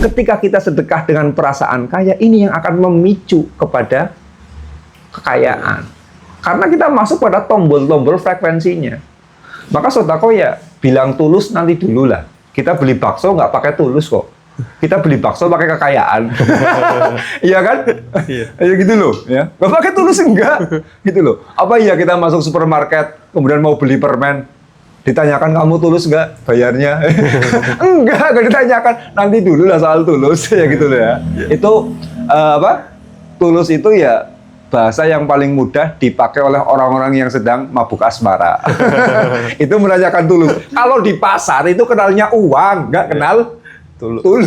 ketika kita sedekah dengan perasaan kaya, ini yang akan memicu kepada kekayaan. Karena kita masuk pada tombol-tombol frekuensinya. Maka sedekah ya bilang tulus nanti dulu lah. Kita beli bakso nggak pakai tulus kok. Kita beli bakso pakai kekayaan. Iya kan? Iya. Ya gitu loh. Ya. Nggak pakai tulus enggak. Gitu loh. Apa iya kita masuk supermarket, kemudian mau beli permen, ditanyakan kamu tulus nggak bayarnya? Enggak ditanyakan. Nanti dulu lah soal tulus. Ya gitu loh ya. Itu tulus itu ya bahasa yang paling mudah dipakai oleh orang-orang yang sedang mabuk asmara. Itu menanyakan tulus. Kalau di pasar itu kenalnya uang, nggak kenal tulus.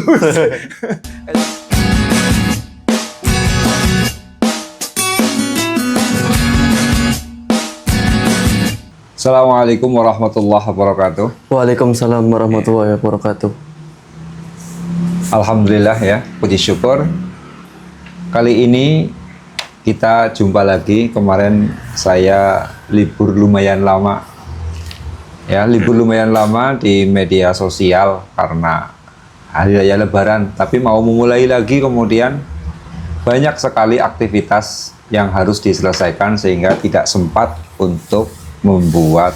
Assalamualaikum warahmatullahi wabarakatuh. Waalaikumsalam warahmatullahi wabarakatuh. Alhamdulillah ya, puji syukur. Kali ini kita jumpa lagi. Kemarin saya libur lumayan lama. Ya, libur lumayan lama di media sosial karena hari raya Lebaran. Tapi mau memulai lagi, kemudian banyak sekali aktivitas yang harus diselesaikan sehingga tidak sempat untuk membuat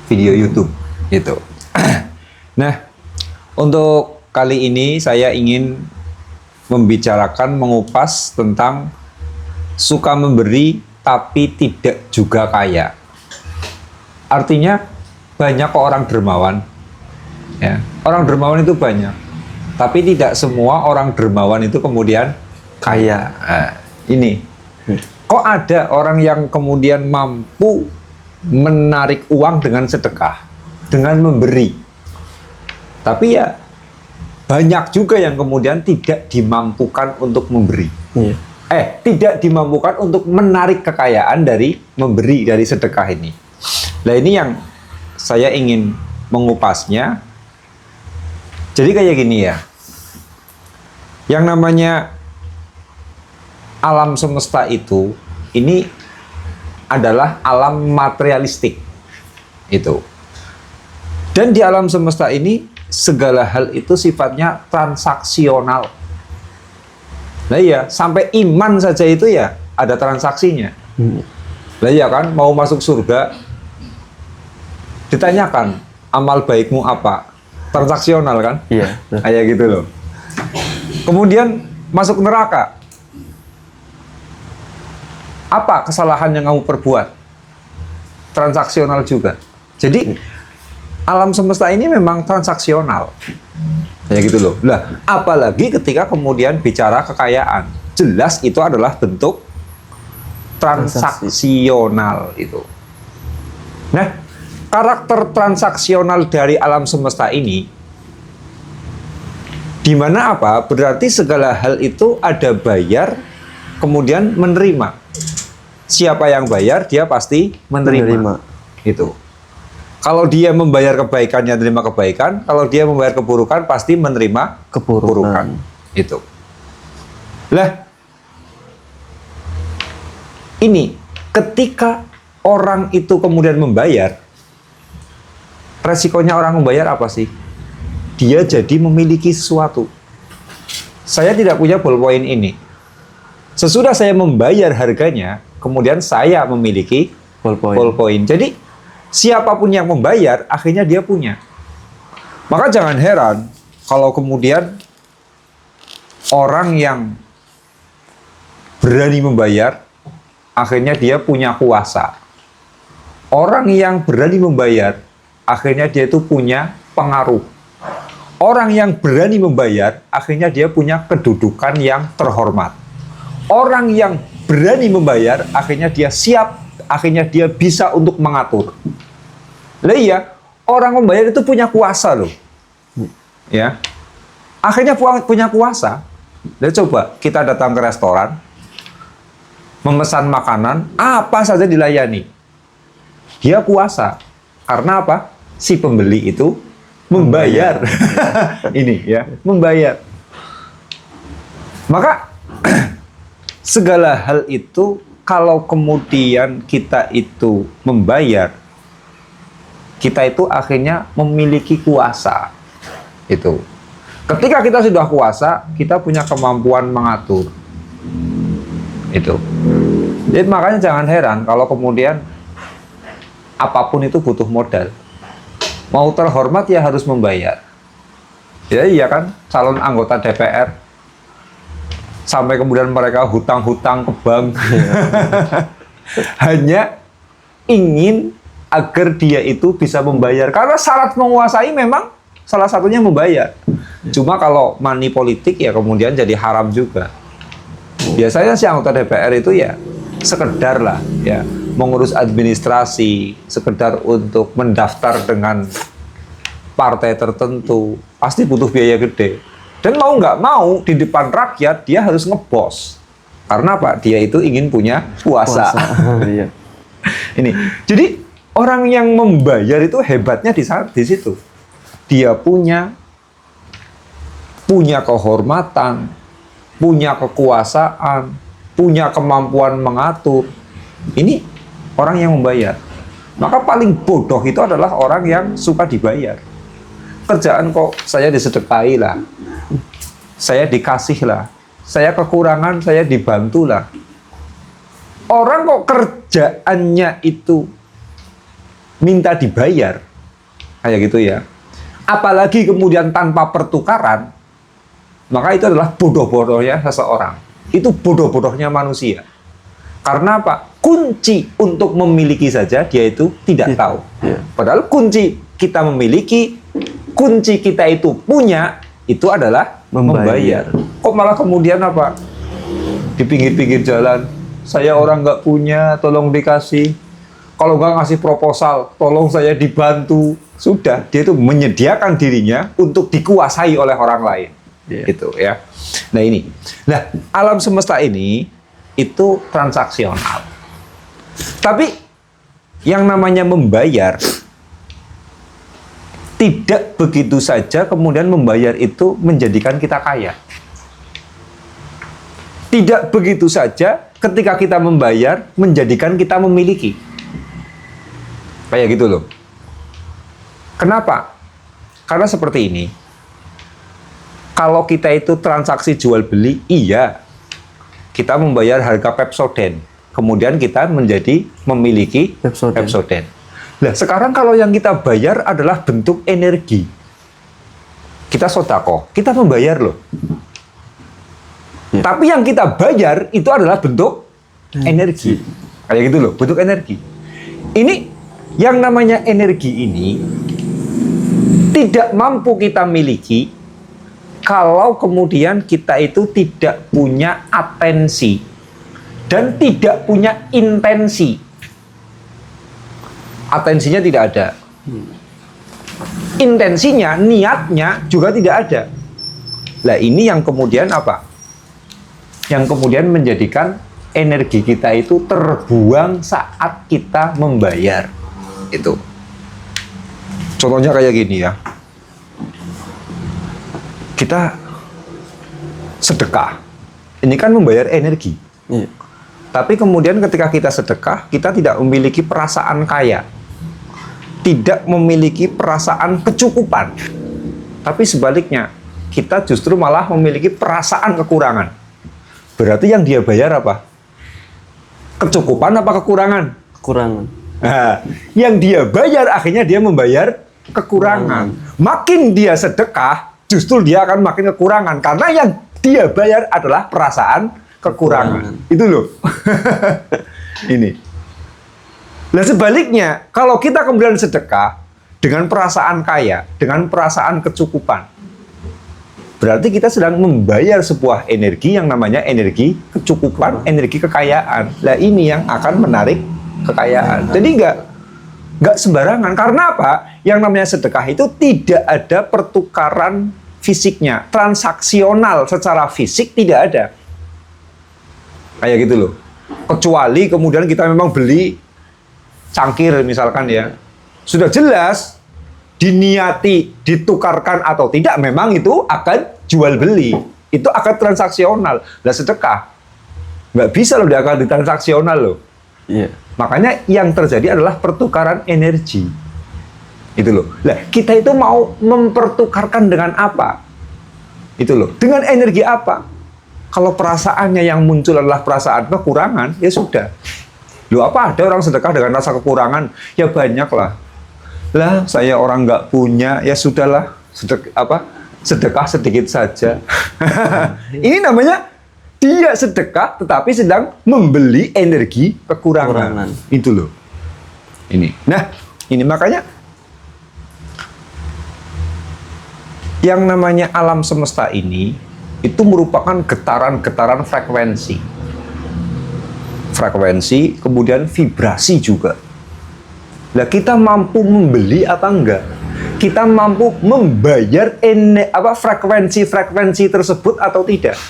video YouTube gitu. Nah, untuk kali ini saya ingin membicarakan, mengupas tentang suka memberi tapi tidak juga kaya. Artinya banyak kok orang dermawan. Ya, orang dermawan itu banyak. Tapi tidak semua orang dermawan itu kemudian kaya. Nah, ini. Kok ada orang yang kemudian mampu menarik uang dengan sedekah, dengan memberi. Tapi ya banyak juga yang kemudian tidak dimampukan untuk memberi. Iya. Tidak dimampukan untuk menarik kekayaan dari memberi, dari sedekah ini. Nah, ini yang saya ingin mengupasnya. Jadi kayak gini ya. Yang namanya alam semesta itu, ini adalah alam materialistik. Itu. Dan di alam semesta ini, segala hal itu sifatnya transaksional. Nah iya, sampai iman saja itu ya ada transaksinya. Nah iya kan, mau masuk surga, ditanyakan, amal baikmu apa? Transaksional kan? Iya. Kayak gitu loh. Kemudian masuk neraka. Apa kesalahan yang kamu perbuat? Transaksional juga. Jadi alam semesta ini memang transaksional. Kayak gitu loh. Lah, apalagi ketika kemudian bicara kekayaan. Jelas itu adalah bentuk transaksional itu. Nah, karakter transaksional dari alam semesta ini di mana apa? Berarti segala hal itu ada bayar, kemudian menerima. Siapa yang bayar, dia pasti menerima. Itu. Kalau dia membayar kebaikan, dia menerima kebaikan. Kalau dia membayar keburukan, pasti menerima keburukan. Itu. Lah, ini ketika orang itu kemudian membayar, resikonya orang membayar apa sih? Dia jadi memiliki sesuatu. Saya tidak punya ballpoint ini. Sesudah saya membayar harganya, kemudian saya memiliki ballpoint. Jadi siapapun yang membayar, akhirnya dia punya. Maka jangan heran kalau kemudian orang yang berani membayar, akhirnya dia punya kuasa. Orang yang berani membayar, akhirnya dia itu punya pengaruh. Orang yang berani membayar, akhirnya dia punya kedudukan yang terhormat. Orang yang berani membayar, akhirnya dia siap, akhirnya dia bisa untuk mengatur. Lah iya, orang membayar itu punya kuasa loh. Ya. Akhirnya punya kuasa. Dan coba kita datang ke restoran, memesan makanan, apa saja dilayani. Dia kuasa. Karena apa? Si pembeli itu membayar. Ini ya, membayar. Maka segala hal itu kalau kemudian kita itu membayar, kita itu akhirnya memiliki kuasa. Itu. Ketika kita sudah kuasa, kita punya kemampuan mengatur. Itu. Jadi makanya jangan heran kalau kemudian apapun itu butuh modal. Mau terhormat ya harus membayar. Ya iya kan, calon anggota DPR sampai kemudian mereka hutang-hutang ke bank hanya ingin agar dia itu bisa membayar. Karena syarat menguasai memang salah satunya membayar. Cuma kalau money politik ya kemudian jadi haram juga. Biasanya si anggota DPR itu ya sekedar lah ya mengurus administrasi, sekedar untuk mendaftar dengan partai tertentu, pasti butuh biaya gede. Dan mau nggak mau di depan rakyat dia harus ngebos. Karena apa? Dia itu ingin punya kuasa. Iya. Ini. Jadi orang yang membayar itu hebatnya di situ. Dia punya kehormatan, punya kekuasaan, punya kemampuan mengatur. Ini orang yang membayar. Maka paling bodoh itu adalah orang yang suka dibayar. Kerjaan kok saya disedekahi lah, saya dikasih lah, saya kekurangan, saya dibantu lah. Orang kok kerjaannya itu minta dibayar, kayak gitu ya. Apalagi kemudian tanpa pertukaran, maka itu adalah bodoh-bodohnya seseorang. Itu bodoh-bodohnya manusia. Karena apa? Kunci untuk memiliki saja dia itu tidak tahu. Padahal kunci kita memiliki, kunci kita itu punya, itu adalah membayar. Kok malah kemudian apa? Di pinggir-pinggir jalan, saya orang nggak punya, tolong dikasih. Kalau nggak ngasih proposal, tolong saya dibantu. Sudah, dia itu menyediakan dirinya untuk dikuasai oleh orang lain. Gitu ya. Nah ini. Nah, alam semesta ini itu transaksional. Tapi yang namanya membayar tidak begitu saja kemudian membayar itu menjadikan kita kaya. Tidak begitu saja ketika kita membayar menjadikan kita memiliki. Kayak gitu loh. Kenapa? Karena seperti ini. Kalau kita itu transaksi jual beli, iya. Kita membayar harga Pepsodent. Kemudian kita menjadi memiliki Pepsodent. Nah, sekarang kalau yang kita bayar adalah bentuk energi. Kita sodako, kita membayar loh. Tapi yang kita bayar itu adalah bentuk energi. Kayak gitu loh, bentuk energi. Ini, yang namanya energi ini, tidak mampu kita miliki kalau kemudian kita itu tidak punya atensi dan tidak punya intensi. Atensinya tidak ada. Intensinya, niatnya juga tidak ada. Nah, ini yang kemudian apa? Yang kemudian menjadikan energi kita itu terbuang saat kita membayar. Itu. Contohnya kayak gini ya. Kita sedekah. Ini kan membayar energi. Tapi kemudian ketika kita sedekah, kita tidak memiliki perasaan kaya. Tidak memiliki perasaan kecukupan. Tapi sebaliknya, kita justru malah memiliki perasaan kekurangan. Berarti yang dia bayar apa? Kecukupan apa kekurangan? Kekurangan. Nah, yang dia bayar akhirnya dia membayar kekurangan. Makin dia sedekah, justru dia akan makin kekurangan. Karena yang dia bayar adalah perasaan kekurangan. Itu loh. Ini. Nah sebaliknya, kalau kita kemudian sedekah dengan perasaan kaya, dengan perasaan kecukupan, berarti kita sedang membayar sebuah energi yang namanya energi kecukupan, energi kekayaan. Nah ini yang akan menarik kekayaan. Jadi nggak sembarangan. Karena apa? Yang namanya sedekah itu tidak ada pertukaran fisiknya. Transaksional secara fisik tidak ada. Kayak gitu loh. Kecuali kemudian kita memang beli cangkir misalkan ya. Sudah jelas diniati ditukarkan atau tidak, memang itu akan jual beli. Itu akan transaksional. Nah sedekah nggak bisa loh dia akan ditransaksional loh. Iya. Makanya yang terjadi adalah pertukaran energi. Itu loh. Nah, kita itu mau mempertukarkan dengan apa? Itu loh. Dengan energi apa? Kalau perasaannya yang muncul adalah perasaan kekurangan, ya sudah. Loh, apa ada orang sedekah dengan rasa kekurangan? Ya banyak lah. Lah, saya orang nggak punya, ya sudahlah. Sedekah sedikit saja. Ini namanya dia sedekah, tetapi sedang membeli energi kekurangan. Itu loh. Ini. Nah, ini makanya yang namanya alam semesta ini itu merupakan getaran-getaran frekuensi. Frekuensi, kemudian vibrasi juga. Nah, kita mampu membeli apa enggak? Kita mampu membayar frekuensi tersebut atau tidak?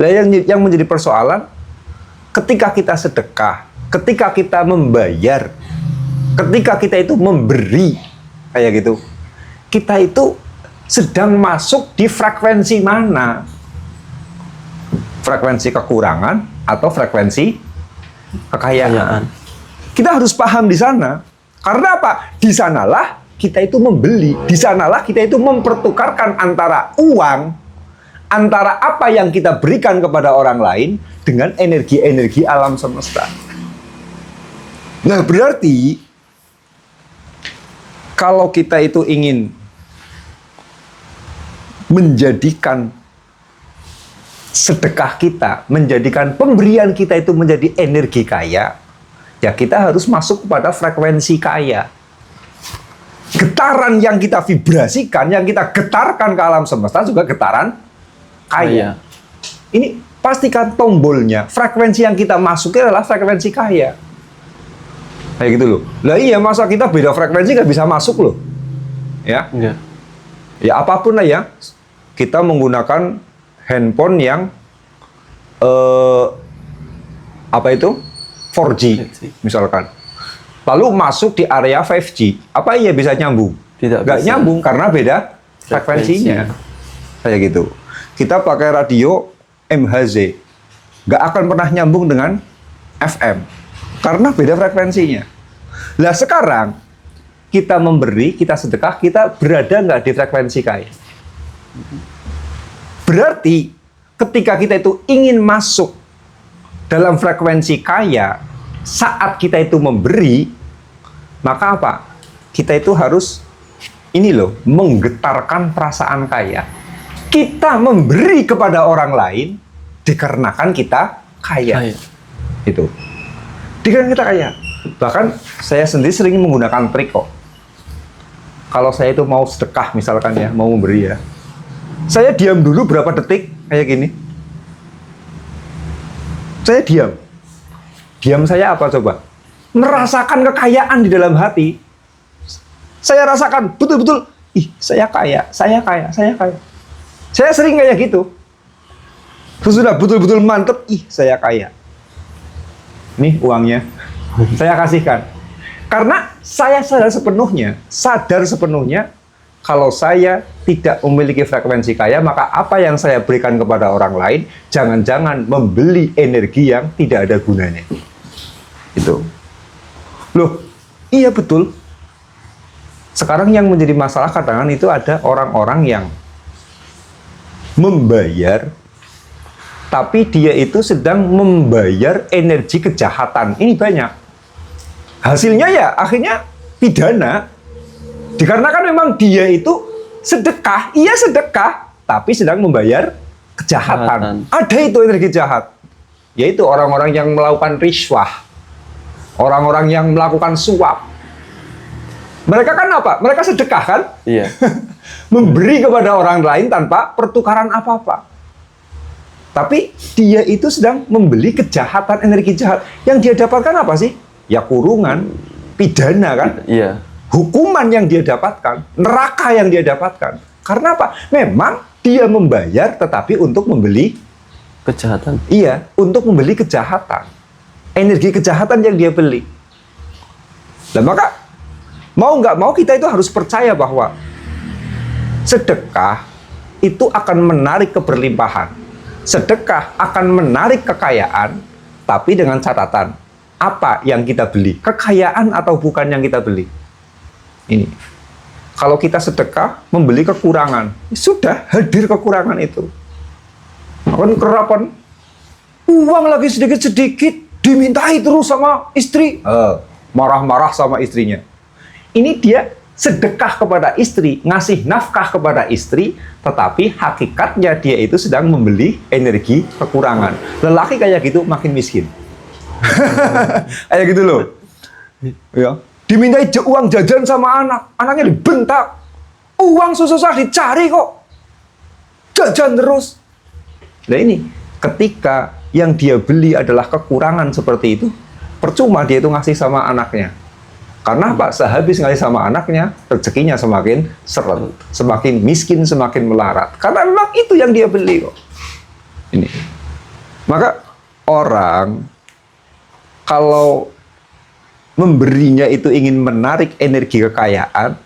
Nah, yang menjadi persoalan, ketika kita sedekah, ketika kita membayar, ketika kita itu memberi, kayak gitu, kita itu sedang masuk di frekuensi mana? Frekuensi kekurangan atau frekuensi kekayaan? Kita harus paham di sana. Karena apa? Di sanalah kita itu membeli. Di sanalah kita itu mempertukarkan antara uang, antara apa yang kita berikan kepada orang lain dengan energi-energi alam semesta. Nah, berarti kalau kita itu ingin menjadikan sedekah kita, menjadikan pemberian kita itu menjadi energi kaya, ya kita harus masuk kepada frekuensi kaya. Getaran yang kita vibrasikan, yang kita getarkan ke alam semesta juga getaran kaya. Ini pastikan tombolnya, frekuensi yang kita masuki adalah frekuensi kaya. Kayak gitu loh. Lah iya, masa kita beda frekuensi nggak bisa masuk loh. Ya. Ya apapun lah ya. Kita menggunakan handphone yang 4G misalkan. Lalu masuk di area 5G. Apa iya bisa nyambung? Nggak nyambung karena beda frekuensinya. Kayak gitu. Kita pakai radio MHz. Nggak akan pernah nyambung dengan FM. Karena beda frekuensinya. Lah sekarang kita memberi, kita sedekah, kita berada nggak di frekuensi kaya? Berarti ketika kita itu ingin masuk dalam frekuensi kaya, saat kita itu memberi, maka apa? Kita itu harus menggetarkan perasaan kaya. Kita memberi kepada orang lain dikarenakan kita kaya. Itu. Dikarenakan kita kaya. Bahkan saya sendiri sering menggunakan trik kok. Kalau saya itu mau sedekah misalkan ya, mau memberi ya, saya diam dulu berapa detik kayak gini. Saya diam. Diam saya apa coba? Merasakan kekayaan di dalam hati. Saya rasakan betul-betul, saya kaya, saya kaya, saya kaya. Saya sering kayak gitu. Sudah betul-betul mantep, saya kaya. Nih uangnya, saya kasihkan. Karena saya sadar sepenuhnya, kalau saya tidak memiliki frekuensi kaya, maka apa yang saya berikan kepada orang lain, jangan-jangan membeli energi yang tidak ada gunanya. Itu. Loh, iya betul. Sekarang yang menjadi masalah kadang-kadang itu ada orang-orang yang membayar, tapi dia itu sedang membayar energi kejahatan. Ini banyak. Hasilnya ya akhirnya pidana. Dikarenakan memang dia itu sedekah, iya sedekah, tapi sedang membayar kejahatan. Ada itu energi jahat. Yaitu orang-orang yang melakukan riswah. Orang-orang yang melakukan suap. Mereka kan apa? Mereka sedekah kan? Iya. Memberi kepada orang lain tanpa pertukaran apa-apa. Tapi dia itu sedang membeli kejahatan, energi jahat. Yang dia dapatkan apa sih? Ya kurungan, pidana kan? Iya. Hukuman yang dia dapatkan, neraka yang dia dapatkan. Karena apa? Memang dia membayar tetapi untuk membeli Kejahatan. Iya, untuk membeli kejahatan. Energi kejahatan yang dia beli. Nah, maka mau nggak mau kita itu harus percaya bahwa sedekah itu akan menarik keberlimpahan. Sedekah akan menarik kekayaan, tapi dengan catatan, apa yang kita beli? Kekayaan atau bukan yang kita beli? Ini. Kalau kita sedekah membeli kekurangan, sudah hadir kekurangan itu. Akan kerapan uang lagi sedikit-sedikit dimintai terus sama istri. Marah-marah sama istrinya. Ini dia sedekah kepada istri, ngasih nafkah kepada istri, tetapi hakikatnya dia itu sedang membeli energi kekurangan. Lelaki kayak gitu makin miskin. Kayak gitu loh. Ya. Dimintai uang jajan sama anak, anaknya dibentak. Uang susah dicari kok. Jajan terus. Nah ini, ketika yang dia beli adalah kekurangan seperti itu, percuma dia itu ngasih sama anaknya. Karena apa? Sehabis ngasih sama anaknya, rezekinya semakin seret, semakin miskin, semakin melarat. Karena memang itu yang dia beli kok. Ini. Maka orang kalau memberinya itu ingin menarik energi kekayaan,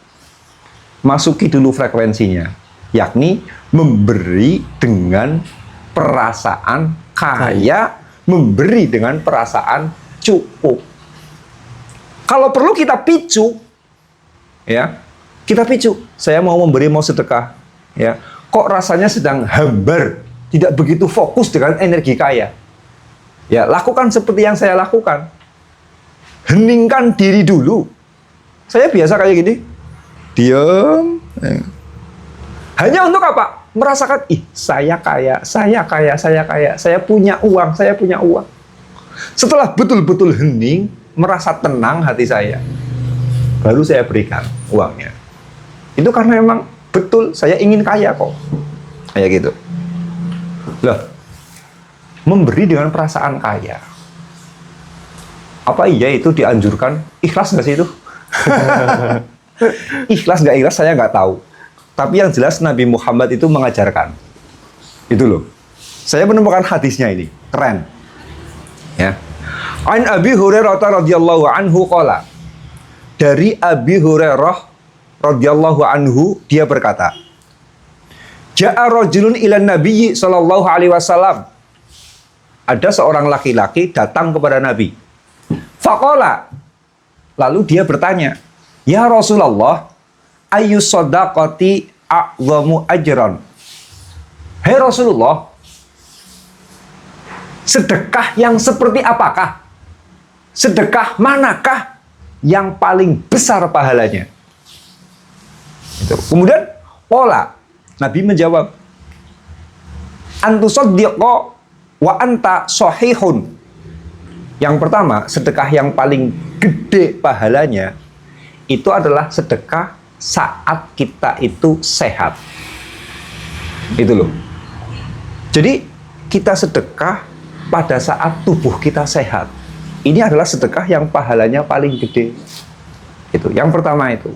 masuki dulu frekuensinya, yakni memberi dengan perasaan kaya, memberi dengan perasaan cukup. Kalau perlu kita picu, ya, kita picu. Saya mau memberi, mau sedekah, ya. Kok rasanya sedang hambar, tidak begitu fokus dengan energi kaya. Ya, lakukan seperti yang saya lakukan. Heningkan diri dulu. Saya biasa kayak gini, diam. Hanya untuk apa? Merasakan, saya kaya, saya kaya, saya kaya, saya punya uang, saya punya uang. Setelah betul-betul hening, merasa tenang hati saya, baru saya berikan uangnya. Itu karena memang betul saya ingin kaya kok. Kayak gitu. Lah, memberi dengan perasaan kaya. Apa iya itu dianjurkan? Ikhlas nggak sih itu? Ikhlas nggak ikhlas saya nggak tahu. Tapi yang jelas Nabi Muhammad itu mengajarkan. Itu loh. Saya menemukan hadisnya ini. Keren. Ya. An Abi Hurairah radhiyallahu anhu qala. Dari Abi Hurairah radhiyallahu anhu dia berkata, Ja'a rajulun ilan nabiyyi sallallahu alaihi wasallam. Ada seorang laki-laki datang kepada Nabi. Faqala. Lalu dia bertanya, "Ya Rasulullah, ayyus shadaqati a'zamu ajran?" Hai Rasulullah, sedekah yang seperti apakah? Sedekah manakah yang paling besar pahalanya? Itu. Kemudian pola Nabi menjawab, "Antusaddiqa wa anta sahihun." Yang pertama, sedekah yang paling gede pahalanya itu adalah sedekah saat kita itu sehat. Itu loh. Jadi kita sedekah pada saat tubuh kita sehat. Ini adalah sedekah yang pahalanya paling gede. Itu. Yang pertama itu.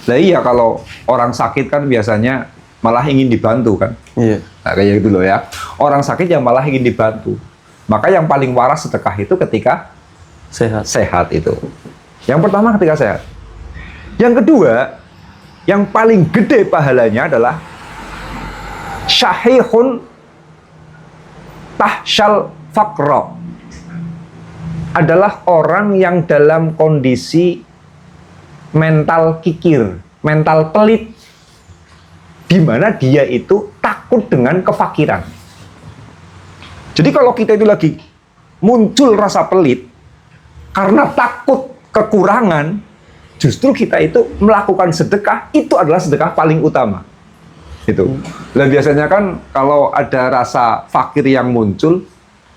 Lah iya kalau orang sakit kan biasanya malah ingin dibantu kan. Iya. Nah, kayak gitu loh ya. Orang sakit yang malah ingin dibantu. Maka yang paling waras sedekah itu ketika sehat itu. Yang pertama ketika sehat. Yang kedua, yang paling gede pahalanya adalah syahihun tahsyal faqra. Adalah orang yang dalam kondisi mental kikir, mental pelit, di mana dia itu takut dengan kefakiran. Jadi kalau kita itu lagi muncul rasa pelit karena takut kekurangan, justru kita itu melakukan sedekah, itu adalah sedekah paling utama. Itu. Dan biasanya kan kalau ada rasa fakir yang muncul,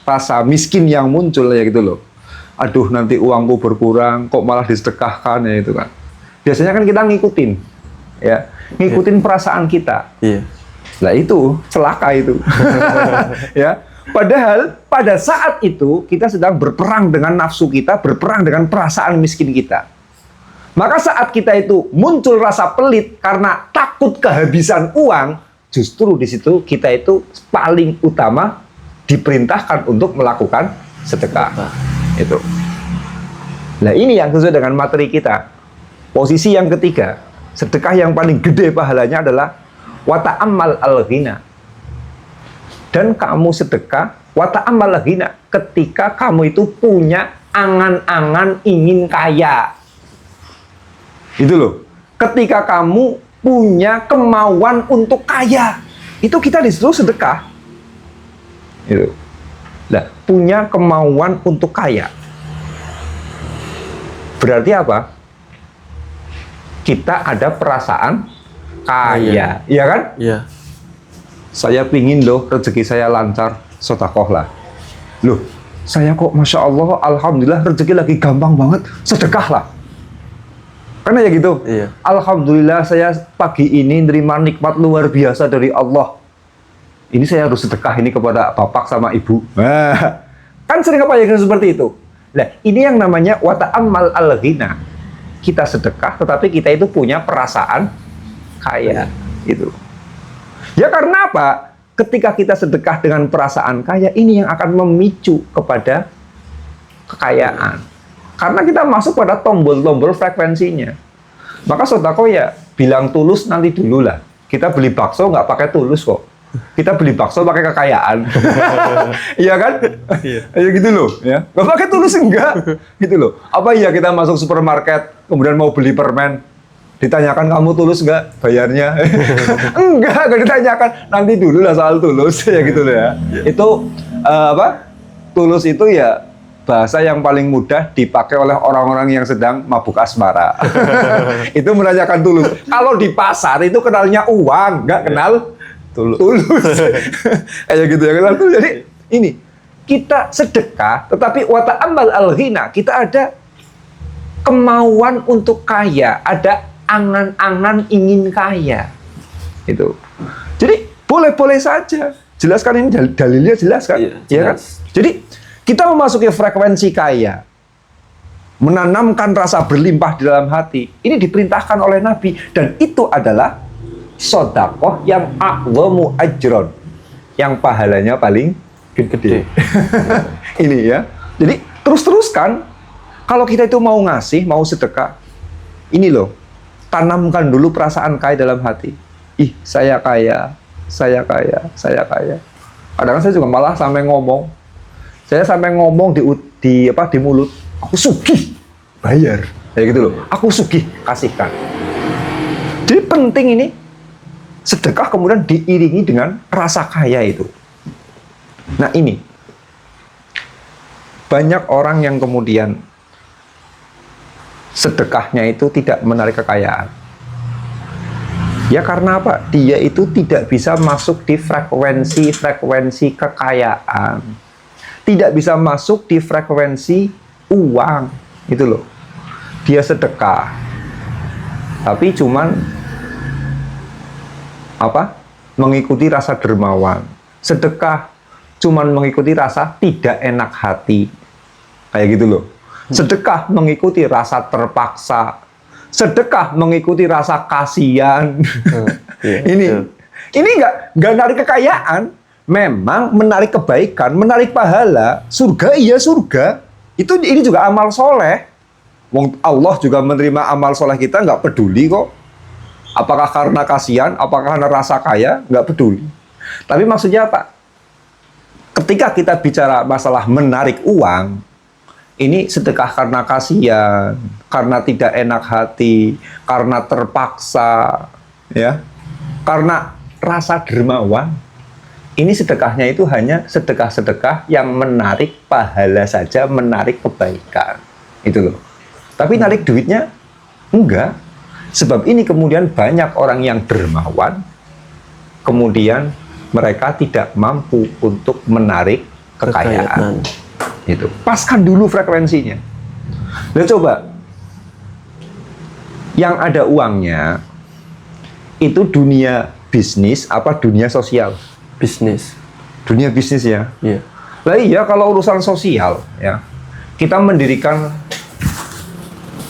rasa miskin yang muncul ya gitu loh. Aduh nanti uangku berkurang, kok malah disedekahkan ya itu kan. Biasanya kan kita ngikutin, ya, ngikutin perasaan kita. Iya. Nah itu celaka itu, ya. Padahal pada saat itu kita sedang berperang dengan nafsu kita, berperang dengan perasaan miskin kita. Maka saat kita itu muncul rasa pelit karena takut kehabisan uang, justru di situ kita itu paling utama diperintahkan untuk melakukan sedekah. Itu. Nah ini yang sesuai dengan materi kita. Posisi yang ketiga, sedekah yang paling gede pahalanya adalah wa ta'ammal al-ghina. Dan kamu sedekah wa ta'ammal al-ghina ketika kamu itu punya angan-angan ingin kaya. Itu loh. ketika kamu punya kemauan untuk kaya, itu kita disuruh sedekah. Itu. Nah, punya kemauan untuk kaya. Berarti apa? Kita ada perasaan kaya, iya kan? Iya. Saya pingin loh rezeki saya lancar, sedekah lah. Loh, saya kok Masya Allah, Alhamdulillah rezeki lagi gampang banget, sedekah lah. Karena ya gitu. Iya. Alhamdulillah saya pagi ini nerima nikmat luar biasa dari Allah. Ini saya harus sedekah ini kepada bapak sama ibu. Nah, kan sering apa ya seperti itu. Nah, ini yang namanya wata'ammal al-ghina. Kita sedekah, tetapi kita itu punya perasaan kaya. Gitu. Ya karena apa? Ketika kita sedekah dengan perasaan kaya, ini yang akan memicu kepada kekayaan. Karena kita masuk pada tombol-tombol frekuensinya. Maka sedekah ya bilang tulus nanti dulu lah. Kita beli bakso nggak pakai tulus kok. Kita beli bakso pakai kekayaan. Iya kan? Iya. Ya gitu loh. Ya. Nggak pakai tulus enggak. Gitu loh. Apa iya kita masuk supermarket, kemudian mau beli permen, ditanyakan kamu tulus nggak bayarnya? Enggak ditanyakan. Nanti dulu lah soal tulus. Ya gitu loh ya. Itu apa? Tulus itu ya bahasa yang paling mudah dipakai oleh orang-orang yang sedang mabuk asmara. Itu menanyakan tulus. Kalau di pasar itu kenalnya uang, nggak kenal tulus. Kayak gitu ya kenal tulus. Jadi ini kita sedekah, tetapi wata'ammal al-ghina, kita ada kemauan untuk kaya, ada angan-angan ingin kaya. Itu. Jadi boleh-boleh saja. Jelaskan ini dalilnya jelas kan? Iya, ya kan? Jadi kita memasuki frekuensi kaya, menanamkan rasa berlimpah di dalam hati. Ini diperintahkan oleh Nabi. Dan itu adalah sedekah yang a'dhamu ajron, yang pahalanya paling gede. Ini ya. Jadi terus-teruskan. Kalau kita itu mau ngasih, mau sedekah, ini loh, tanamkan dulu perasaan kaya dalam hati. Ih, saya kaya, saya kaya, saya kaya. Kadang-kadang saya juga malah sampai ngomong. Saya sampai ngomong di mulut, aku sugih, bayar. Kayak gitu loh. Aku sugih, kasihkan. Jadi penting ini sedekah kemudian diiringi dengan rasa kaya itu. Nah, ini banyak orang yang kemudian sedekahnya itu tidak menarik kekayaan. Ya karena apa? Dia itu tidak bisa masuk di frekuensi kekayaan. Tidak bisa masuk di frekuensi uang, gitu loh. Dia sedekah, tapi cuman apa? Mengikuti rasa dermawan. Sedekah cuman mengikuti rasa tidak enak hati, kayak gitu loh. Sedekah mengikuti rasa terpaksa. Sedekah mengikuti rasa kasihan. Ini nggak narik kekayaan. Memang menarik kebaikan, menarik pahala, surga iya surga. Ini juga amal soleh. Allah juga menerima amal soleh kita, nggak peduli kok. Apakah karena kasihan, apakah karena rasa kaya, nggak peduli. Tapi maksudnya apa? Ketika kita bicara masalah menarik uang, ini sedekah karena kasihan, karena tidak enak hati, karena terpaksa, ya, karena rasa dermawan. Ini sedekahnya itu hanya sedekah-sedekah yang menarik pahala saja, menarik kebaikan. Itu loh. Tapi narik duitnya? Enggak. Sebab ini kemudian banyak orang yang dermawan, kemudian mereka tidak mampu untuk menarik kekayaan. Itu. Paskan dulu frekuensinya. Nah coba, yang ada uangnya, itu dunia bisnis apa dunia sosial? Bisnis. Dunia bisnis ya. Iya. Lah iya kalau urusan sosial ya, kita mendirikan,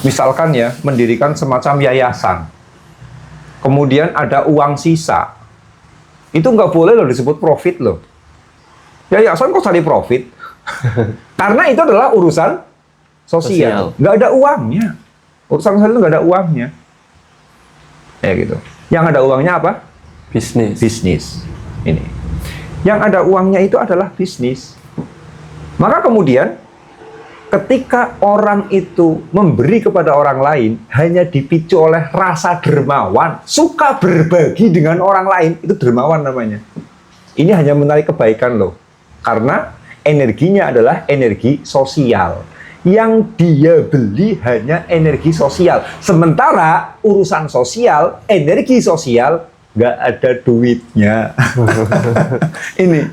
misalkan ya, mendirikan semacam yayasan. Kemudian ada uang sisa. Itu nggak boleh loh disebut profit loh. Yayasan kok cari profit? Karena itu adalah urusan sosial. Nggak ada uangnya. Urusan sosial itu nggak ada uangnya. Ya gitu. Yang ada uangnya apa? Bisnis. Bisnis. Ini. Yang ada uangnya itu adalah bisnis. Maka kemudian ketika orang itu memberi kepada orang lain hanya dipicu oleh rasa dermawan, suka berbagi dengan orang lain, itu dermawan namanya. Ini hanya menarik kebaikan loh. Karena energinya adalah energi sosial. Yang dia beli hanya energi sosial. Sementara urusan sosial, energi sosial, nggak ada duitnya. Ini.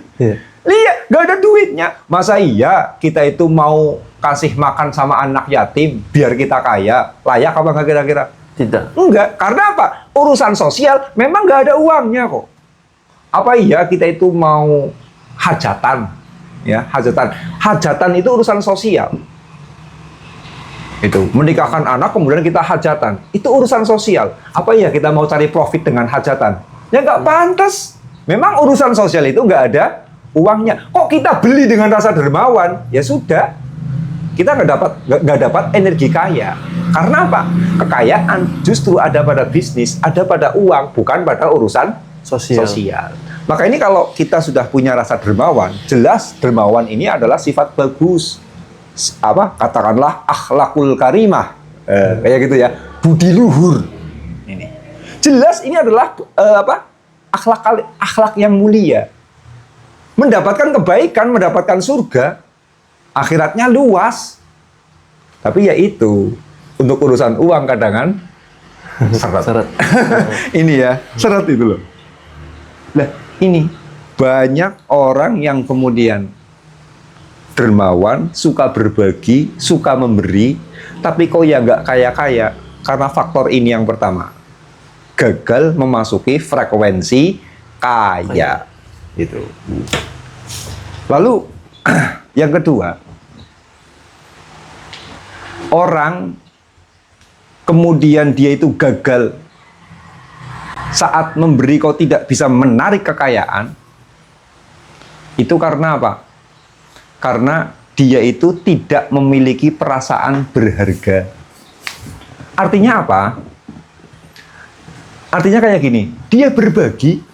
Lihat, nggak ada duitnya. Masa iya kita itu mau kasih makan sama anak yatim biar kita kaya? Layak apa nggak kira-kira? Tidak. Enggak. Karena apa? Urusan sosial memang nggak ada uangnya kok. Apa iya kita itu mau hajatan? Ya, hajatan. Hajatan itu urusan sosial. Itu menikahkan anak kemudian kita hajatan, itu urusan sosial. Apa ya kita mau cari profit dengan hajatan? Ya nggak pantas. Memang urusan sosial itu nggak ada uangnya. Kok kita beli dengan rasa dermawan? Ya sudah, kita nggak dapat energi kaya. Karena apa? Kekayaan justru ada pada bisnis, ada pada uang, bukan pada urusan sosial. Maka ini kalau kita sudah punya rasa dermawan, jelas dermawan ini adalah sifat bagus. Katakanlah akhlakul karimah, kayak gitu ya, budi luhur. Ini jelas ini adalah akhlak yang mulia, mendapatkan kebaikan, mendapatkan surga, akhiratnya luas. Tapi ya itu untuk urusan uang kadangan seret. Ini ya seret itu loh. Nah ini banyak orang yang kemudian dermawan, suka berbagi, suka memberi, tapi kok ya nggak kaya-kaya karena faktor ini yang pertama, gagal memasuki frekuensi kaya. Itu. Lalu yang kedua, orang kemudian dia itu gagal saat memberi kok tidak bisa menarik kekayaan, itu karena apa? Karena dia itu tidak memiliki perasaan berharga. Artinya apa? Artinya kayak gini, dia berbagi,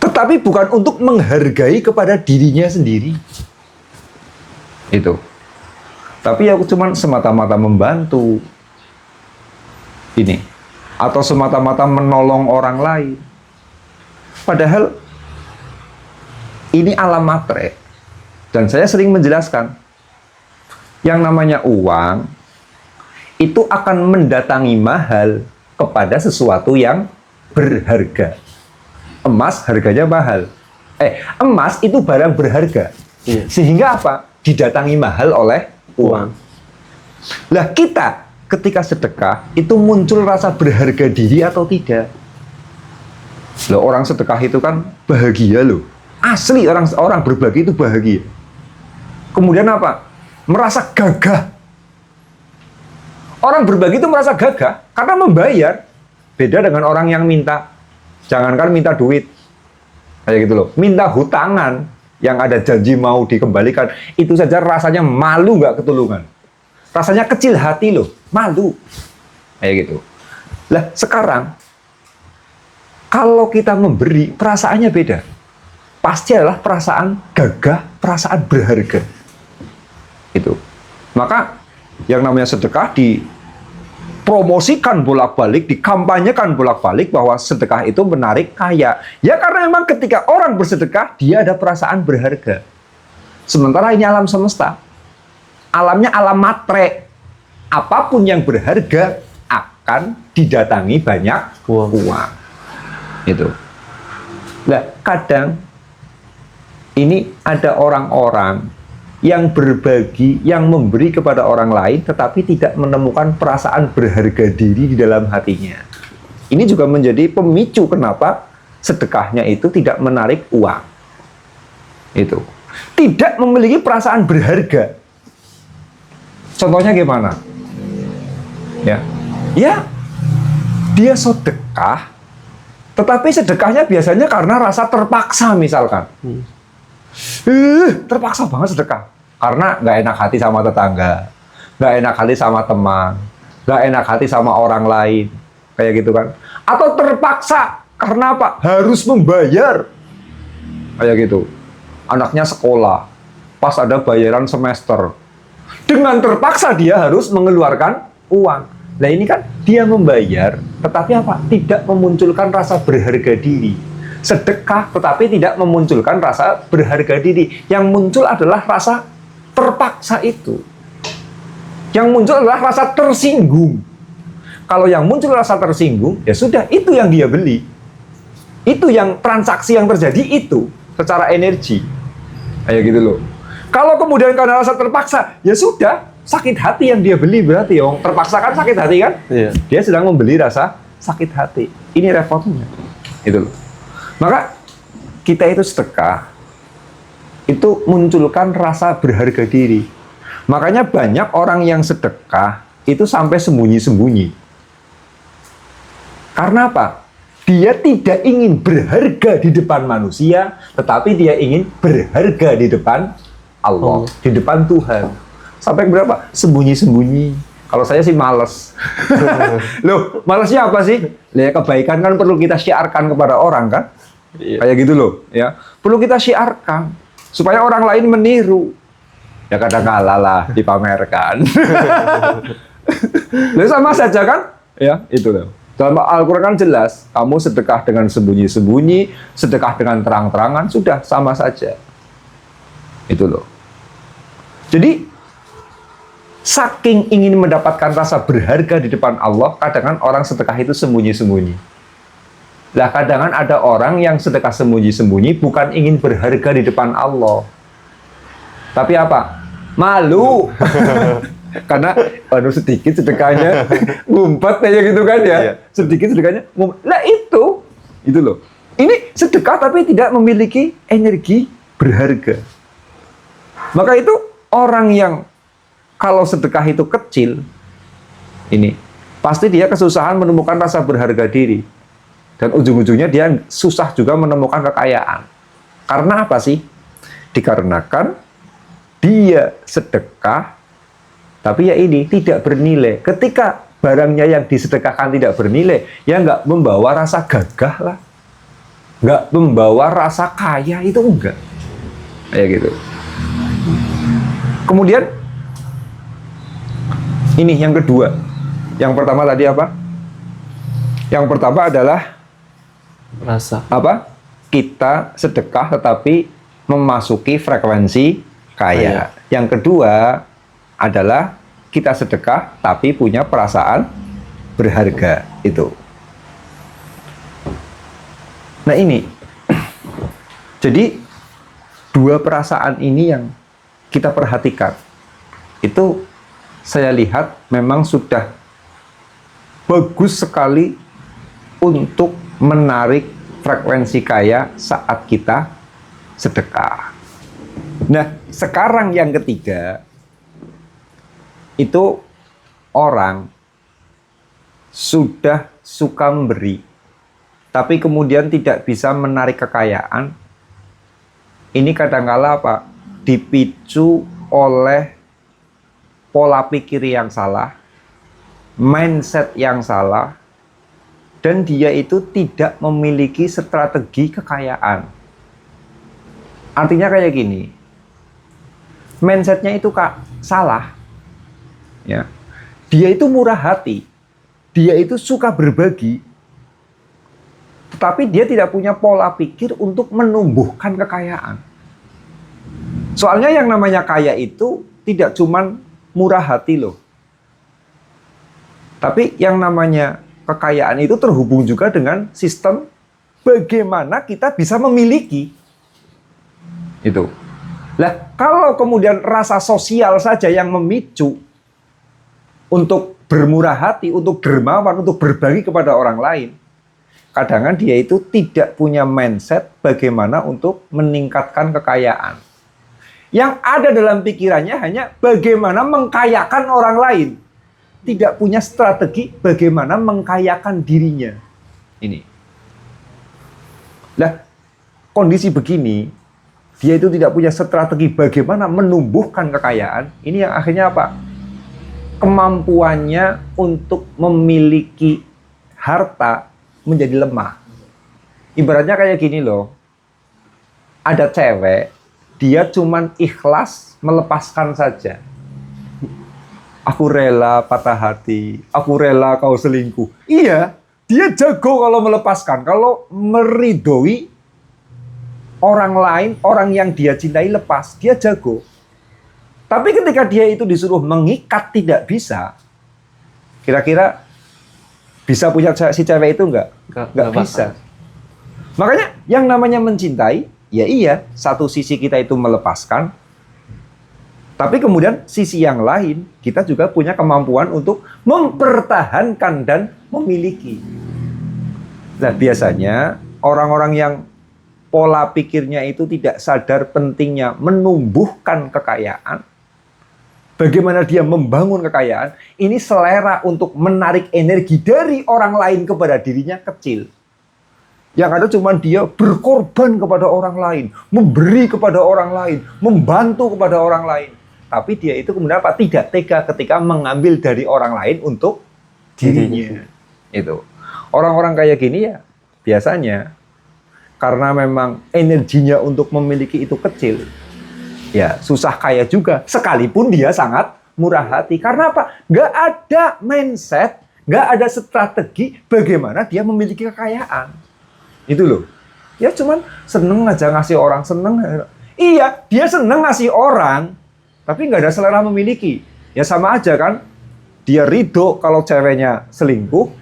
tetapi bukan untuk menghargai kepada dirinya sendiri. Itu. Tapi aku cuma semata-mata membantu. Ini. Atau semata-mata menolong orang lain. Padahal ini alam matre. Dan saya sering menjelaskan, yang namanya uang itu akan mendatangi mahal kepada sesuatu yang berharga. Emas harganya mahal. Emas itu barang berharga. Iya. Sehingga apa? Didatangi mahal oleh uang. Lah kita ketika sedekah itu muncul rasa berharga diri atau tidak? Loh, orang sedekah itu kan bahagia loh. Asli orang berbagi itu bahagia. Kemudian apa? Merasa gagah. Orang berbagi itu merasa gagah karena membayar. Beda dengan orang yang minta. Jangankan minta duit. Kayak gitu loh. Minta hutangan yang ada janji mau dikembalikan. Itu saja rasanya malu nggak ketulungan. Rasanya kecil hati loh. Malu. Kayak gitu. Lah sekarang, kalau kita memberi, perasaannya beda. Pasti adalah perasaan gagah, perasaan berharga. Itu. Maka yang namanya sedekah dipromosikan bolak-balik, dikampanyekan bolak-balik bahwa sedekah itu menarik kaya. Ya karena memang ketika orang bersedekah, dia ada perasaan berharga. Sementara ini alam semesta. Alamnya alam matre. Apapun yang berharga akan didatangi banyak uang. Itu. Nah, kadang ini ada orang-orang yang berbagi, yang memberi kepada orang lain, tetapi tidak menemukan perasaan berharga diri di dalam hatinya. Ini juga menjadi pemicu kenapa sedekahnya itu tidak menarik uang. Itu. Tidak memiliki perasaan berharga. Contohnya gimana? Ya, dia sedekah, tetapi sedekahnya biasanya karena rasa terpaksa misalkan. Terpaksa banget sedekah. Karena nggak enak hati sama tetangga, nggak enak hati sama teman, nggak enak hati sama orang lain, kayak gitu kan? Atau terpaksa karena apa? Harus membayar, kayak gitu. Anaknya sekolah, pas ada bayaran semester, Dengan terpaksa dia harus mengeluarkan uang. Nah ini kan dia membayar, tetapi apa? Tidak memunculkan rasa berharga diri. Sedekah, tetapi tidak memunculkan rasa berharga diri. Yang muncul adalah rasa terpaksa itu. Yang muncul adalah rasa tersinggung. Kalau yang muncul rasa tersinggung, ya sudah, itu yang dia beli. Itu yang transaksi yang terjadi itu, secara energi. Kayak gitu loh. Kalau kemudian karena rasa terpaksa, ya sudah, sakit hati yang dia beli berarti. Yang terpaksa kan sakit hati kan? Iya. Dia sedang membeli rasa sakit hati. Ini repotnya. Itu loh. Maka kita itu sedekah, itu munculkan rasa berharga diri. Makanya banyak orang yang sedekah itu sampai sembunyi-sembunyi. Karena apa? Dia tidak ingin berharga di depan manusia, tetapi dia ingin berharga di depan Allah, di depan Tuhan. Sampai berapa? Sembunyi-sembunyi. Kalau saya sih males. Loh, malesnya apa sih? Ya, kebaikan kan perlu kita syiarkan kepada orang kan? Iya. Kayak gitu loh, ya. Perlu kita syiarkan supaya orang lain meniru. Ya kadang-kala lah dipamerkan. Lalu sama saja kan? Ya, itu loh. Dalam Al-Quran kan jelas, kamu sedekah dengan sembunyi-sembunyi, sedekah dengan terang-terangan, sudah sama saja. Itu loh. Jadi, saking ingin mendapatkan rasa berharga di depan Allah, kadang-kadang orang sedekah itu sembunyi-sembunyi. Lah kadang-kadang ada orang yang sedekah sembunyi-sembunyi bukan ingin berharga di depan Allah. Tapi apa? Malu. Karena sedikit sedekahnya ngumpet aja gitu kan ya. Iya. Sedikit sedekahnya ngumpet. Lah itu loh. Ini sedekah tapi tidak memiliki energi berharga. Maka itu orang yang kalau sedekah itu kecil, ini pasti dia kesusahan menemukan rasa berharga diri. Dan ujung-ujungnya dia susah juga menemukan kekayaan. Karena apa sih? Dikarenakan dia sedekah, tapi ya ini tidak bernilai. Ketika barangnya yang disedekahkan tidak bernilai, ya nggak membawa rasa gagah lah. Nggak membawa rasa kaya, itu enggak. Kayak gitu. Kemudian, ini yang kedua. Yang pertama tadi apa? Yang pertama adalah Rasa. apa? Kita sedekah tetapi memasuki frekuensi kaya. Yang kedua adalah kita sedekah tapi punya perasaan berharga itu. Nah ini, jadi dua perasaan ini yang kita perhatikan. Itu saya lihat memang sudah bagus sekali untuk menarik frekuensi kaya saat kita sedekah. Nah, sekarang yang ketiga, itu orang sudah suka memberi, tapi kemudian tidak bisa menarik kekayaan. Ini kadangkala apa? Dipicu oleh pola pikir yang salah, mindset yang salah, dan dia itu tidak memiliki strategi kekayaan. Artinya kayak gini, mindsetnya itu salah. Ya, dia itu murah hati, dia itu suka berbagi, tetapi dia tidak punya pola pikir untuk menumbuhkan kekayaan. Soalnya yang namanya kaya itu tidak cuman murah hati loh, tapi yang namanya kekayaan itu terhubung juga dengan sistem bagaimana kita bisa memiliki itu. Lah, kalau kemudian rasa sosial saja yang memicu untuk bermurah hati, untuk dermawan, untuk berbagi kepada orang lain, kadang-kadang dia itu tidak punya mindset bagaimana untuk meningkatkan kekayaan. Yang ada dalam pikirannya hanya bagaimana mengkayakan orang lain. Tidak punya strategi bagaimana mengkayakan dirinya. Ini. Nah, kondisi begini, dia itu tidak punya strategi bagaimana menumbuhkan kekayaan. Ini yang akhirnya apa? Kemampuannya untuk memiliki harta menjadi lemah. Ibaratnya kayak gini loh. Ada cewek, dia cuman ikhlas melepaskan saja. Aku rela patah hati, aku rela kau selingkuh. Iya, dia jago kalau melepaskan, kalau meridoi orang lain, orang yang dia cintai lepas, dia jago. Tapi ketika dia itu disuruh mengikat tidak bisa, kira-kira bisa punya si cewek itu nggak? Nggak bisa. Makanya yang namanya mencintai, ya iya, satu sisi kita itu melepaskan, tapi kemudian sisi yang lain, kita juga punya kemampuan untuk mempertahankan dan memiliki. Nah, biasanya orang-orang yang pola pikirnya itu tidak sadar pentingnya menumbuhkan kekayaan, bagaimana dia membangun kekayaan, ini selera untuk menarik energi dari orang lain kepada dirinya kecil. Yang ada cuma dia berkorban kepada orang lain, memberi kepada orang lain, membantu kepada orang lain. Tapi dia itu kemudian apa? Tidak tega ketika mengambil dari orang lain untuk dirinya. Itu. Orang-orang kayak gini ya biasanya karena memang energinya untuk memiliki itu kecil, ya susah kaya juga. Sekalipun dia sangat murah hati. Karena apa? Nggak ada mindset, nggak ada strategi bagaimana dia memiliki kekayaan. Itu loh. Ya cuman seneng aja ngasih orang, seneng. Iya, dia seneng ngasih orang, tapi nggak ada selera memiliki. Ya sama aja kan. Dia ridho kalau ceweknya selingkuh.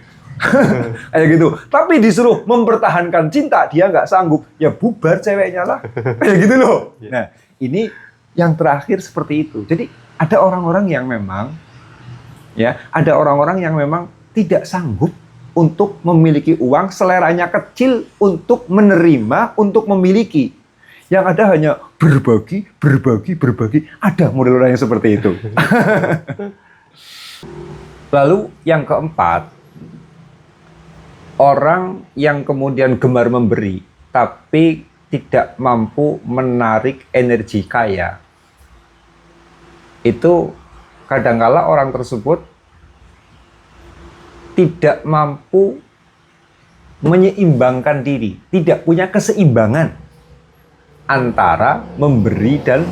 Kayak gitu. Tapi disuruh mempertahankan cinta, dia nggak sanggup. Ya bubar ceweknya lah. Kayak gitu loh. Nah, ini yang terakhir seperti itu. Jadi ada orang-orang yang memang, ya, ada orang-orang yang memang tidak sanggup untuk memiliki uang, seleranya kecil untuk menerima, untuk memiliki. Yang ada hanya berbagi, berbagi, berbagi. Ada model orang yang seperti itu. Lalu yang keempat, orang yang kemudian gemar memberi, tapi tidak mampu menarik energi kaya. Itu kadangkala orang tersebut tidak mampu menyeimbangkan diri, tidak punya keseimbangan antara memberi dan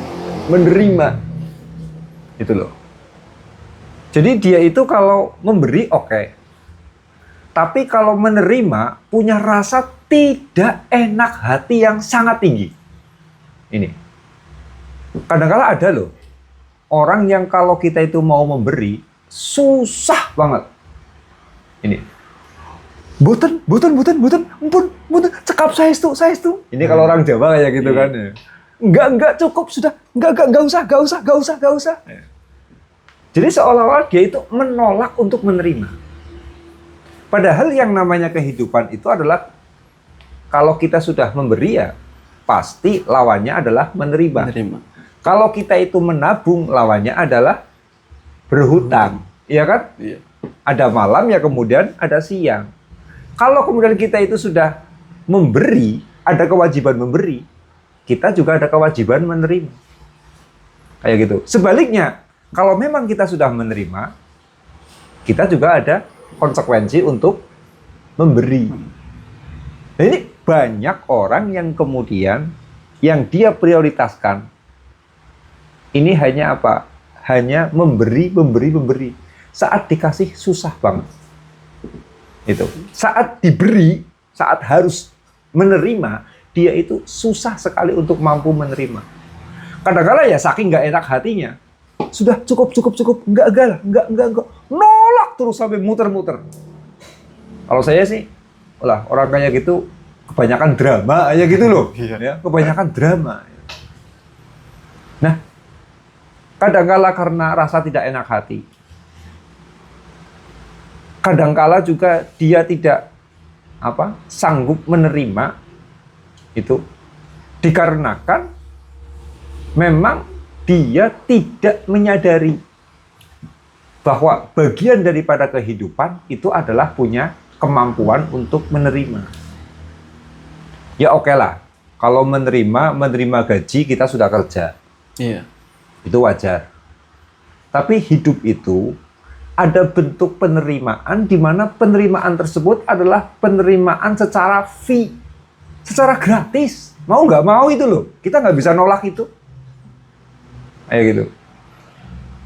menerima. Itu loh. Jadi dia itu kalau memberi oke. Tapi kalau menerima punya rasa tidak enak hati yang sangat tinggi. Ini. Kadang-kala ada loh orang yang kalau kita itu mau memberi susah banget. Ini. Boten, ampun, cekap saya itu. Ini kalau orang Jawa kayak gitu kan ya. Enggak cukup sudah. Enggak usah. Jadi seolah-olah dia itu menolak untuk menerima. Padahal yang namanya kehidupan itu adalah kalau kita sudah memberi ya pasti lawannya adalah menerima. Kalau kita itu menabung lawannya adalah berhutang, iya kan? Iya. Ada malam ya kemudian ada siang. Kalau kemudian kita itu sudah memberi, ada kewajiban memberi, kita juga ada kewajiban menerima. Kayak gitu. Sebaliknya, kalau memang kita sudah menerima, kita juga ada konsekuensi untuk memberi. Nah, ini banyak orang yang kemudian yang dia prioritaskan ini hanya apa? Hanya memberi. Saat dikasih susah banget. Itu. Saat diberi, saat harus menerima, dia itu susah sekali untuk mampu menerima. Kadang-kadang ya saking nggak enak hatinya, sudah cukup, enggak, nolak terus sampai muter-muter. Kalau saya sih, orang kayak gitu kebanyakan drama aja gitu loh, ya, kebanyakan drama. Nah, kadangkala karena rasa tidak enak hati, kadangkala juga dia tidak sanggup menerima itu dikarenakan memang dia tidak menyadari bahwa bagian daripada kehidupan itu adalah punya kemampuan untuk menerima. Ya oke lah, kalau menerima gaji kita sudah kerja. Iya. Itu wajar. Tapi hidup itu ada bentuk penerimaan di mana penerimaan tersebut adalah penerimaan secara fee, secara gratis. Mau nggak mau itu loh, kita nggak bisa nolak itu. Kayak gitu.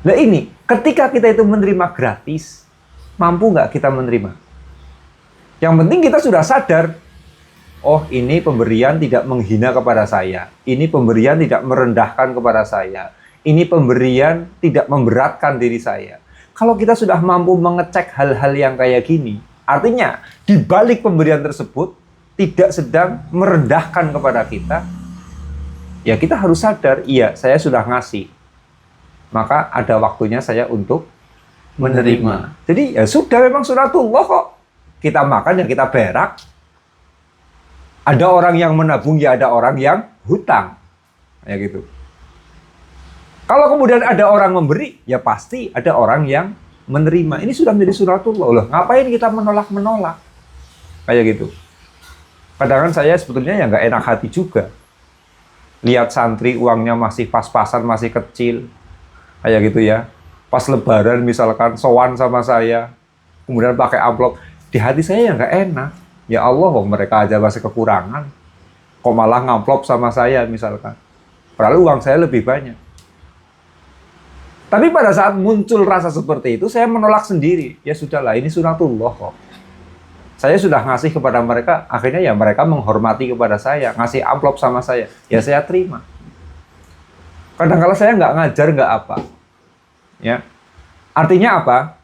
Nah ini Ketika kita itu menerima gratis, mampu nggak kita menerima? Yang penting kita sudah sadar, oh ini pemberian tidak menghina kepada saya, ini pemberian tidak merendahkan kepada saya, ini pemberian tidak memberatkan diri saya. Kalau kita sudah mampu mengecek hal-hal yang kayak gini, artinya di balik pemberian tersebut tidak sedang merendahkan kepada kita, ya kita harus sadar, iya saya sudah ngasih. Maka ada waktunya saya untuk menerima. Jadi ya sudah, memang sunatullah kok. Kita makan ya kita berak. Ada orang yang menabung ya ada orang yang hutang. Ya gitu. Kalau kemudian ada orang memberi, ya pasti ada orang yang menerima. Ini sudah menjadi sunatullah. Loh, ngapain kita menolak-menolak? Kayak gitu. Kadang-kadang saya sebetulnya ya nggak enak hati juga. Lihat santri uangnya masih pas-pasan, masih kecil. Kayak gitu ya. Pas lebaran misalkan sowan sama saya, kemudian pakai amplop, di hati saya ya nggak enak. Ya Allah, mereka aja masih kekurangan. Kok malah ngamplop sama saya misalkan. Padahal uang saya lebih banyak. Tapi pada saat muncul rasa seperti itu, saya menolak sendiri. Ya sudahlah, ini sunatullah kok. Saya sudah ngasih kepada mereka, akhirnya ya mereka menghormati kepada saya, ngasih amplop sama saya. Ya saya terima. Kadang-kadang saya nggak ngajar, nggak apa. Ya, artinya apa?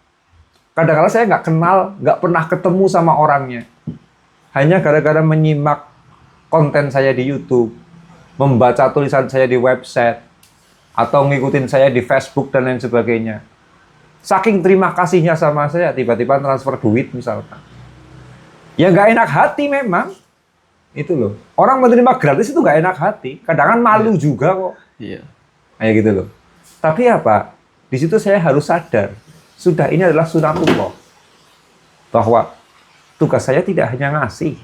Kadang-kadang saya nggak kenal, nggak pernah ketemu sama orangnya. Hanya gara-gara menyimak konten saya di YouTube, membaca tulisan saya di website, atau ngikutin saya di Facebook dan lain sebagainya. Saking terima kasihnya sama saya, tiba-tiba transfer duit misalkan. Ya nggak enak hati memang. Itu loh. Orang menerima gratis itu nggak enak hati. Kadang-kadang malu juga kok. Iya. Kayak gitu loh. Tapi apa? Di situ saya harus sadar, sudah ini adalah sunatullah. Bahwa tugas saya tidak hanya ngasih,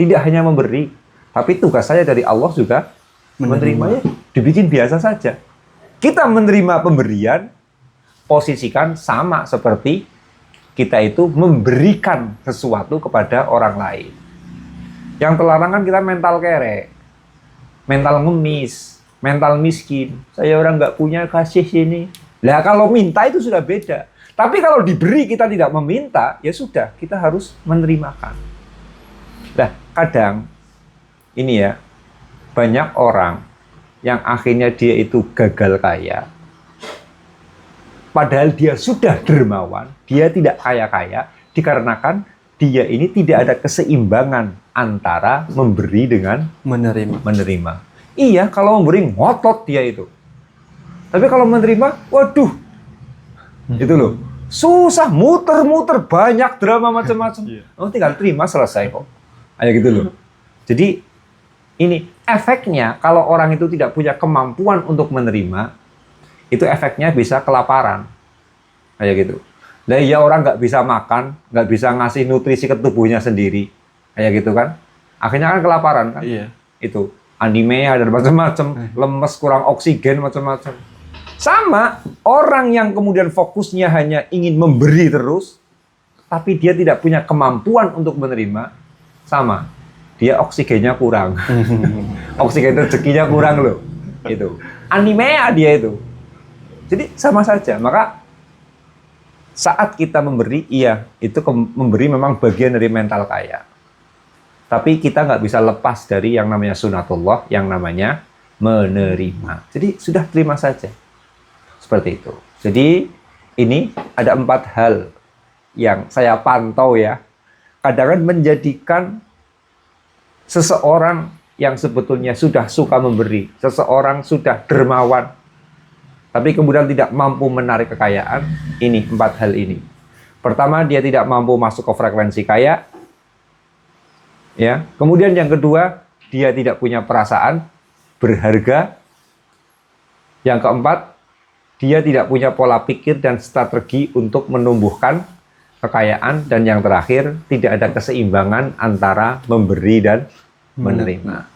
tidak hanya memberi, tapi tugas saya dari Allah juga menerimanya. Dibikin biasa saja. Kita menerima pemberian, posisikan sama seperti kita itu memberikan sesuatu kepada orang lain. Yang terlarang kan kita mental kerek, mental ngemis, mental miskin. Saya orang nggak punya, kasih sini. Lah kalau minta itu sudah beda. Tapi kalau diberi kita tidak meminta, ya sudah, kita harus menerimakan. Nah, kadang ini ya, banyak orang yang akhirnya dia itu gagal kaya. Padahal dia sudah dermawan, dia tidak kaya-kaya, dikarenakan dia ini tidak ada keseimbangan antara memberi dengan menerima. Iya, kalau memberi ngotot dia itu. Tapi kalau menerima, waduh, itu loh, susah, muter-muter, banyak drama macam-macam. Oh, tinggal terima, selesai kok. Kayak gitu loh. Jadi, ini efeknya kalau orang itu tidak punya kemampuan untuk menerima, itu efeknya bisa kelaparan. Kayak gitu. Nah, ya orang nggak bisa makan, nggak bisa ngasih nutrisi ke tubuhnya sendiri. Kayak gitu kan. Akhirnya kan kelaparan kan. Iya. Itu. Anemia dan macam-macam, lemes, kurang oksigen, macam-macam. Sama, orang yang kemudian fokusnya hanya ingin memberi terus, tapi dia tidak punya kemampuan untuk menerima, sama. Dia oksigennya kurang. Oksigen rezekinya kurang loh. Itu. Anemia dia itu. Jadi sama saja. Maka saat kita memberi, iya, itu memberi memang bagian dari mental kaya. Tapi kita nggak bisa lepas dari yang namanya sunatullah, yang namanya menerima. Jadi sudah terima saja. Seperti itu. Jadi ini ada 4 hal yang saya pantau ya. Kadang-kadang menjadikan seseorang yang sebetulnya sudah suka memberi, seseorang sudah dermawan, tapi kemudian tidak mampu menarik kekayaan, ini 4 hal ini. Pertama, dia tidak mampu masuk ke frekuensi kaya. Ya. Kemudian yang kedua, dia tidak punya perasaan berharga. Yang keempat, dia tidak punya pola pikir dan strategi untuk menumbuhkan kekayaan. Dan yang terakhir, tidak ada keseimbangan antara memberi dan menerima.